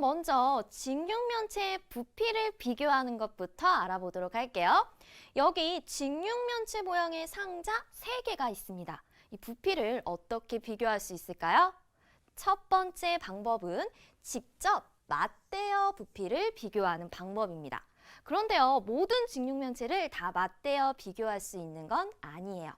그럼 먼저 직육면체의 부피를 비교하는 것부터 알아보도록 할게요. 여기 직육면체 모양의 상자 3개가 있습니다. 이 부피를 어떻게 비교할 수 있을까요? 첫 번째 방법은 직접 맞대어 부피를 비교하는 방법입니다. 그런데요, 모든 직육면체를 다 맞대어 비교할 수 있는 건 아니에요.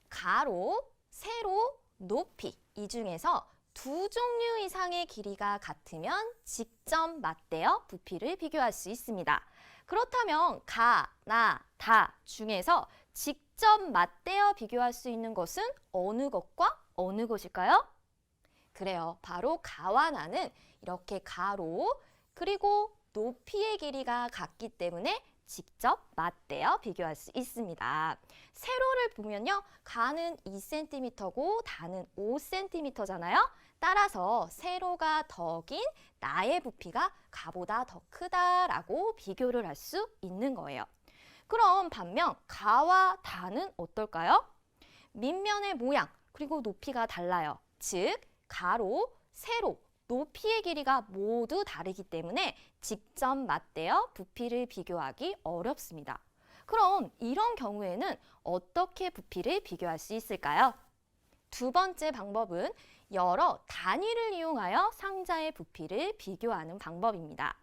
가로, 세로, 높이 이 중에서 2종류 이상의 길이가 같으면 직접 맞대어 부피를 비교할 수 있습니다. 그렇다면 가, 나, 다 중에서 직접 맞대어 비교할 수 있는 것은 어느 것과 어느 것일까요? 그래요. 바로 가와 나는 이렇게 가로 그리고 높이의 길이가 같기 때문에 직접 맞대어 비교할 수 있습니다. 세로를 보면요. 가는 2cm고 다는 5cm잖아요. 따라서 세로가 더 긴 나의 부피가 가보다 더 크다라고 비교를 할 수 있는 거예요. 그럼 반면 가와 다는 어떨까요? 밑면의 모양 그리고 높이가 달라요. 즉 가로, 세로, 높이의 길이가 모두 다르기 때문에 직접 맞대어 부피를 비교하기 어렵습니다. 그럼 이런 경우에는 어떻게 부피를 비교할 수 있을까요? 두 번째 방법은 여러 단위를 이용하여 상자의 부피를 비교하는 방법입니다.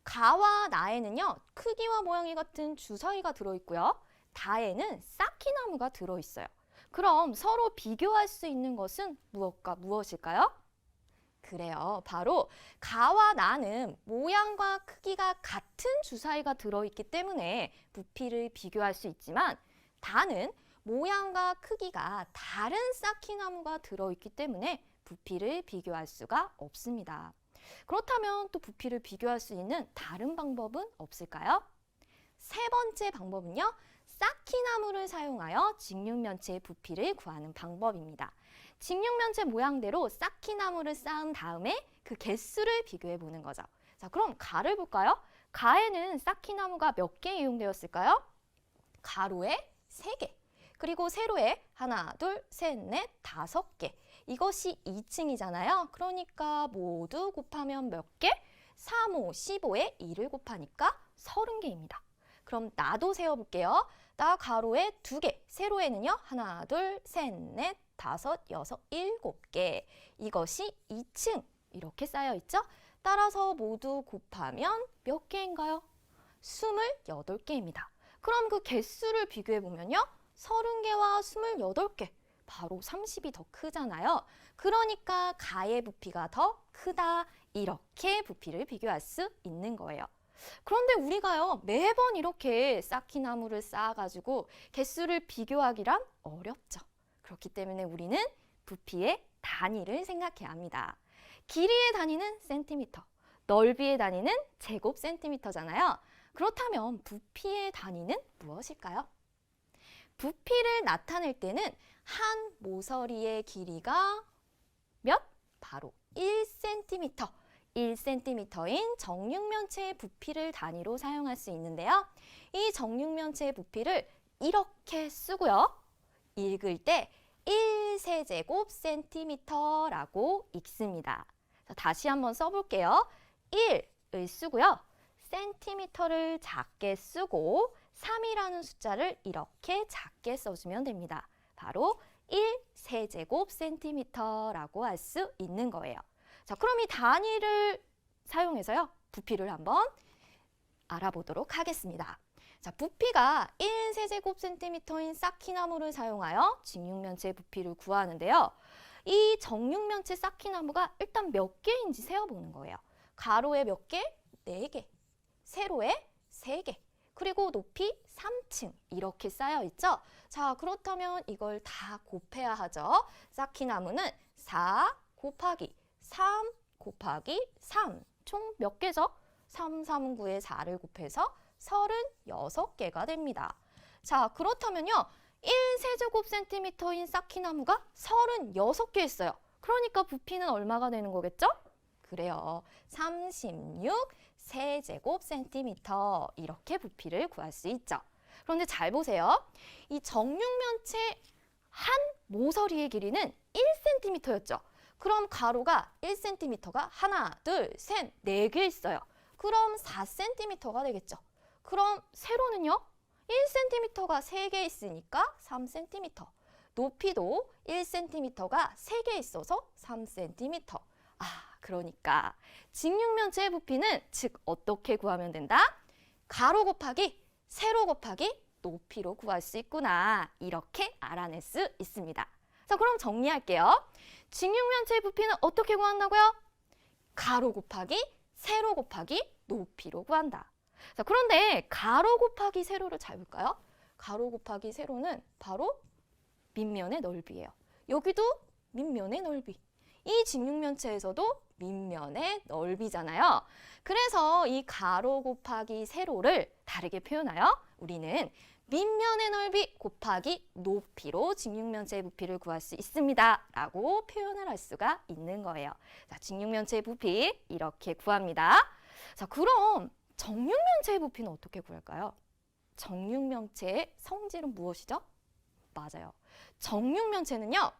가와 나에는요, 크기와 모양이 같은 주사위가 들어있고요. 다에는 쌓기나무가 들어있어요. 그럼 서로 비교할 수 있는 것은 무엇과 무엇일까요? 그래요. 바로 가와 나는 모양과 크기가 같은 주사위가 들어있기 때문에 부피를 비교할 수 있지만 다는 모양과 크기가 다른 쌓기나무가 들어있기 때문에 부피를 비교할 수가 없습니다. 그렇다면 또 부피를 비교할 수 있는 다른 방법은 없을까요? 세 번째 방법은요. 쌓기나무를 사용하여 직육면체의 부피를 구하는 방법입니다. 직육면체 모양대로 쌓기나무를 쌓은 다음에 그 개수를 비교해 보는 거죠. 자, 그럼 가를 볼까요? 가에는 쌓기나무가 몇 개 이용되었을까요? 가로에 3개, 그리고 세로에 하나, 둘, 셋, 넷, 5개. 이것이 2층이잖아요. 그러니까 모두 곱하면 몇 개? 3, 5, 15에 2를 곱하니까 30개입니다. 그럼 나도 세어볼게요. 나 가로에 2개, 세로에는요. 하나, 둘, 셋, 넷, 5, 6, 7개. 이것이 2층 이렇게 쌓여있죠? 따라서 모두 곱하면 몇 개인가요? 28개입니다. 그럼 그 개수를 비교해보면요. 30개와 28개. 바로 30이 더 크잖아요. 그러니까 가의 부피가 더 크다. 이렇게 부피를 비교할 수 있는 거예요. 그런데 우리가요, 매번 이렇게 쌓기나무를 쌓아가지고 개수를 비교하기란 어렵죠. 그렇기 때문에 우리는 부피의 단위를 생각해야 합니다. 길이의 단위는 센티미터, 넓이의 단위는 제곱 센티미터잖아요. 그렇다면 부피의 단위는 무엇일까요? 부피를 나타낼 때는 한 모서리의 길이가 몇? 바로 1cm. 1cm인 정육면체의 부피를 단위로 사용할 수 있는데요. 이 정육면체의 부피를 이렇게 쓰고요. 읽을 때 1세제곱센티미터라고 읽습니다. 자, 다시 한번 써볼게요. 1을 쓰고요. 센티미터를 작게 쓰고 3이라는 숫자를 이렇게 작게 써주면 됩니다. 바로 1세제곱센티미터라고 할 수 있는 거예요. 자, 그럼 이 단위를 사용해서요. 부피를 한번 알아보도록 하겠습니다. 자, 부피가 1세제곱센티미터인 쌓기나무를 사용하여 직육면체의 부피를 구하는데요. 이 정육면체 쌓기나무가 일단 몇 개인지 세어보는 거예요. 가로에 몇 개? 4개. 세로에 3개. 그리고 높이 3층 이렇게 쌓여 있죠. 자, 그렇다면 이걸 다 곱해야 하죠. 쌓기나무는 4 곱하기 3 곱하기 3. 총 몇 개죠? 3, 3, 9에 4를 곱해서 36개가 됩니다. 자, 그렇다면요. 1세제곱센티미터인 쌓기나무가 36개 있어요. 그러니까 부피는 얼마가 되는 거겠죠? 그래요. 36세제곱센티미터 이렇게 부피를 구할 수 있죠. 그런데 잘 보세요. 이 정육면체 한 모서리의 길이는 1cm였죠. 그럼 가로가 1cm가 하나, 둘, 셋, 네 개 있어요. 그럼 4cm가 되겠죠. 그럼 세로는요? 1cm가 3개 있으니까 3cm. 높이도 1cm가 3개 있어서 3cm. 그러니까 직육면체의 부피는 즉 어떻게 구하면 된다? 가로 곱하기 세로 곱하기 높이로 구할 수 있구나. 이렇게 알아낼 수 있습니다. 자, 그럼 정리할게요. 직육면체의 부피는 어떻게 구한다고요? 가로 곱하기 세로 곱하기 높이로 구한다. 자, 그런데 가로 곱하기 세로를 잘 볼까요? 가로 곱하기 세로는 바로 밑면의 넓이예요. 여기도 밑면의 넓이. 이 직육면체에서도 밑면의 넓이잖아요. 그래서 이 가로 곱하기 세로를 다르게 표현하여 우리는 밑면의 넓이 곱하기 높이로 직육면체의 부피를 구할 수 있습니다. 라고 표현을 할 수가 있는 거예요. 자, 직육면체의 부피 이렇게 구합니다. 자, 그럼 정육면체의 부피는 어떻게 구할까요? 정육면체의 성질은 무엇이죠? 맞아요. 정육면체는요.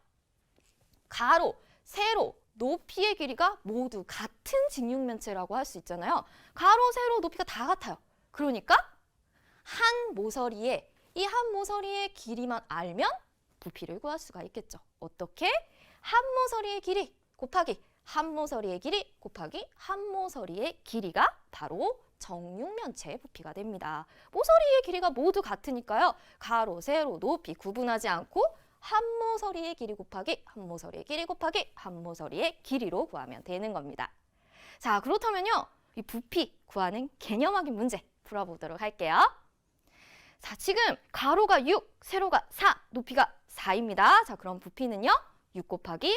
가로, 세로, 높이의 길이가 모두 같은 직육면체라고 할 수 있잖아요. 가로, 세로, 높이가 다 같아요. 그러니까 한 모서리에 이 한 모서리의 길이만 알면 부피를 구할 수가 있겠죠. 어떻게? 한 모서리의 길이 곱하기 한 모서리의 길이 곱하기 한 모서리의 길이가 바로 정육면체의 부피가 됩니다. 모서리의 길이가 모두 같으니까요. 가로, 세로, 높이 구분하지 않고 한 모서리의 길이 곱하기 한 모서리의 길이 곱하기 한 모서리의 길이로 구하면 되는 겁니다. 자, 그렇다면요. 이 부피 구하는 개념학인 문제 풀어보도록 할게요. 자, 지금 가로가 6, 세로가 4, 높이가 4입니다. 자, 그럼 부피는요. 6 곱하기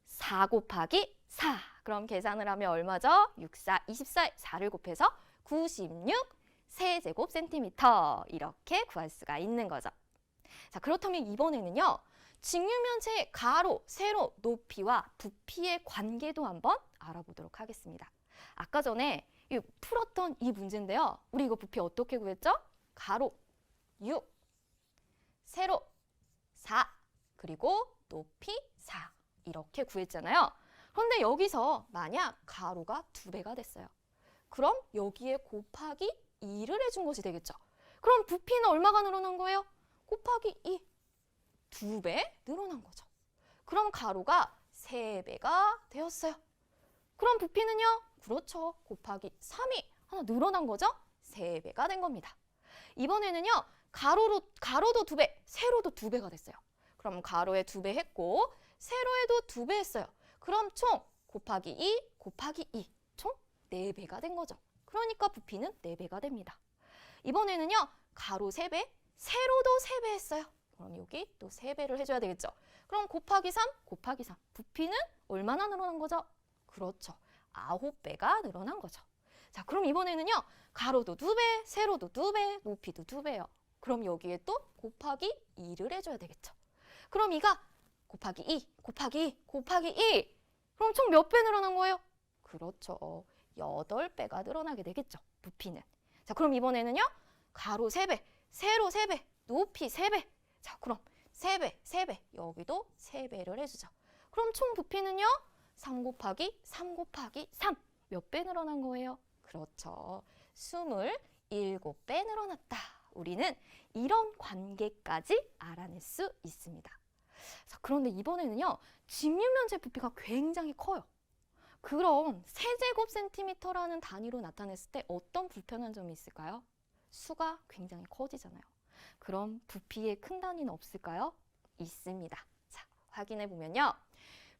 4 곱하기 4. 그럼 계산을 하면 얼마죠? 6, 4, 24, 4를 곱해서 96 세제곱센티미터 이렇게 구할 수가 있는 거죠. 자, 그렇다면 이번에는요. 직육면체의 가로, 세로, 높이와 부피의 관계도 한번 알아보도록 하겠습니다. 아까 전에 풀었던 이 문제인데요. 우리 이거 부피 어떻게 구했죠? 가로 6, 세로 4, 그리고 높이 4 이렇게 구했잖아요. 그런데 여기서 만약 가로가 2배가 됐어요. 그럼 여기에 곱하기 2를 해준 것이 되겠죠. 그럼 부피는 얼마가 늘어난 거예요? 곱하기 2, 2배 늘어난 거죠. 그럼 가로가 3배가 되었어요. 그럼 부피는요? 그렇죠. 곱하기 3이 하나 늘어난 거죠? 3배가 된 겁니다. 이번에는요. 가로도 2배, 세로도 2배가 됐어요. 그럼 가로에 2배 했고 세로에도 2배 했어요. 그럼 총 곱하기 2, 곱하기 2, 총 4배가 된 거죠. 그러니까 부피는 4배가 됩니다. 이번에는요. 가로 3배, 세로도 3배 했어요. 그럼 여기 또 3배를 해줘야 되겠죠. 그럼 곱하기 3, 곱하기 3. 부피는 얼마나 늘어난 거죠? 그렇죠. 9배가 늘어난 거죠. 자, 그럼 이번에는요. 가로도 2배, 세로도 2배, 높이도 2배요. 그럼 여기에 또 곱하기 2를 해줘야 되겠죠. 그럼 이가 곱하기 2, 곱하기 2, 곱하기 2. 그럼 총 몇 배 늘어난 거예요? 그렇죠. 8배가 늘어나게 되겠죠. 부피는. 자, 그럼 이번에는요. 가로 3배, 세로 3배, 높이 3배. 자, 그럼 3배, 3배. 여기도 3배를 해주죠. 그럼 총 부피는요. 3 곱하기 3 곱하기 3. 몇 배 늘어난 거예요? 그렇죠. 27배 늘어났다. 우리는 이런 관계까지 알아낼 수 있습니다. 자, 그런데 이번에는요. 직육면체 부피가 굉장히 커요. 그럼 세제곱센티미터라는 단위로 나타냈을 때 어떤 불편한 점이 있을까요? 수가 굉장히 커지잖아요. 그럼 부피의 큰 단위는 없을까요? 있습니다. 자, 확인해 보면요.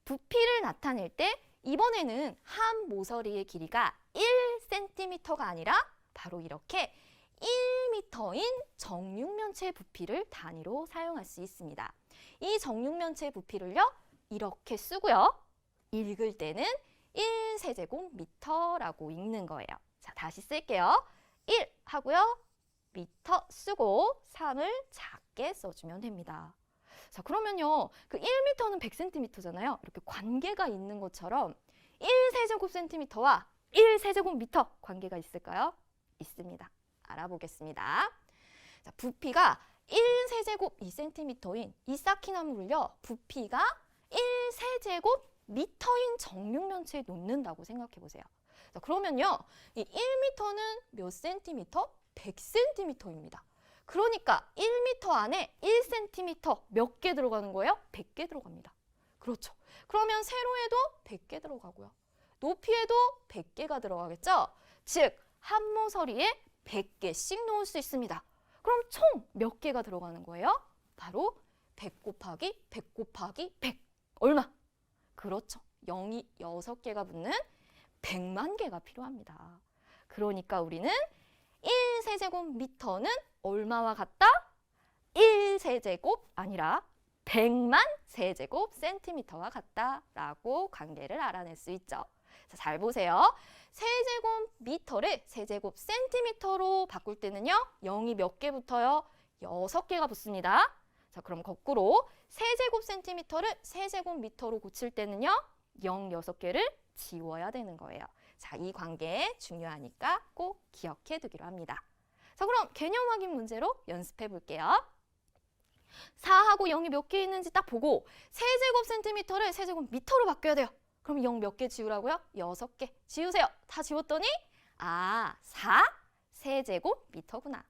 부피를 나타낼 때 이번에는 한 모서리의 길이가 1cm가 아니라 바로 이렇게 1m인 정육면체의 부피를 단위로 사용할 수 있습니다. 이 정육면체의 부피를요. 이렇게 쓰고요. 읽을 때는 1세제곱미터라고 읽는 거예요. 자, 다시 쓸게요. 1 하고요. 미터 쓰고 3을 작게 써주면 됩니다. 자, 그러면요. 그 1m는 100cm잖아요. 이렇게 관계가 있는 것처럼 1세제곱센티미터와 1세제곱미터 관계가 있을까요? 있습니다. 알아보겠습니다. 자, 부피가 1세제곱 2cm인 이 쌓기나무를요. 부피가 1세제곱 미터인 정육면체에 놓는다고 생각해 보세요. 자, 그러면요. 이 1m는 몇 센티미터? 100cm입니다. 그러니까 1m 안에 1cm 몇 개 들어가는 거예요? 100개 들어갑니다. 그렇죠. 그러면 세로에도 100개 들어가고요. 높이에도 100개가 들어가겠죠? 즉, 한 모서리에 100개씩 놓을 수 있습니다. 그럼 총 몇 개가 들어가는 거예요? 바로 100 곱하기 100 곱하기 100. 얼마? 그렇죠. 0이 6개가 붙는 100만 개가 필요합니다. 그러니까 우리는 1세제곱미터는 얼마와 같다? 1세제곱 아니라 100만 세제곱 센티미터와 같다라고 관계를 알아낼 수 있죠. 자, 잘 보세요. 세제곱미터를 세제곱 센티미터로 바꿀 때는요. 0이 몇 개 붙어요? 6개가 붙습니다. 자, 그럼 거꾸로 세제곱 센티미터를 세제곱미터로 고칠 때는요. 0 6개를 지워야 되는 거예요. 자, 이 관계 중요하니까 꼭 기억해 두기로 합니다. 자, 그럼 개념 확인 문제로 연습해 볼게요. 4하고 0이 몇 개 있는지 딱 보고 세제곱 센티미터를 세제곱미터로 바꿔야 돼요. 그럼 0 몇 개 지우라고요? 6개. 지우세요. 다 지웠더니 4 세제곱미터구나.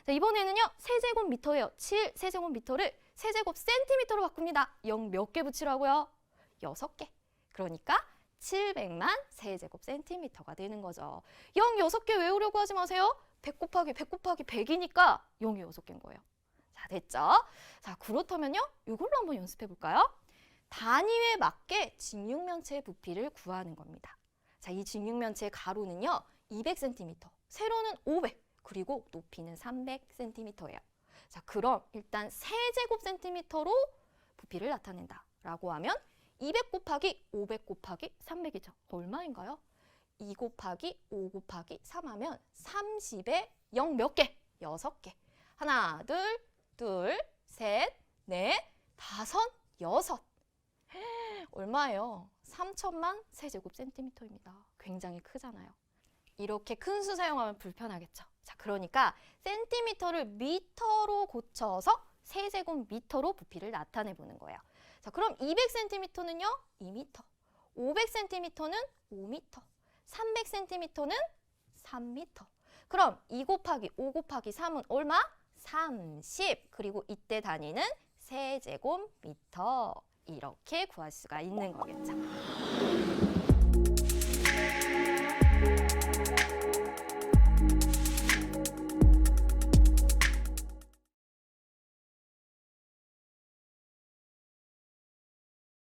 자, 이번에는요. 세제곱미터예요. 7 세제곱미터를 세제곱 센티미터로 바꿉니다. 0 몇 개 붙이라고요? 6개. 그러니까 700만 세제곱 센티미터가 되는 거죠. 0 6개 외우려고 하지 마세요. 100 곱하기 100 곱하기 100이니까 0이 6개인 거예요. 자, 됐죠? 자, 그렇다면요. 이걸로 한번 연습해 볼까요? 단위에 맞게 직육면체의 부피를 구하는 겁니다. 자, 이 직육면체의 가로는요. 200cm, 세로는 500, 그리고 높이는 300cm예요. 자, 그럼 일단 세제곱 센티미터로 부피를 나타낸다라고 하면 200 곱하기 500 곱하기 300이죠. 얼마인가요? 2 곱하기 5 곱하기 3 하면 30에 0 몇 개? 6개. 하나, 둘, 셋, 넷, 다섯, 여섯. 얼마예요? 3천만 세제곱 센티미터입니다. 굉장히 크잖아요. 이렇게 큰 수 사용하면 불편하겠죠. 자, 그러니까 센티미터를 미터로 고쳐서 세제곱미터로 부피를 나타내 보는 거예요. 자, 그럼 200cm는요? 2m, 500cm는 5m, 300cm는 3m. 그럼 2 곱하기 5 곱하기 3은 얼마? 30. 그리고 이때 단위는 세제곱미터. 이렇게 구할 수가 있는 거겠죠.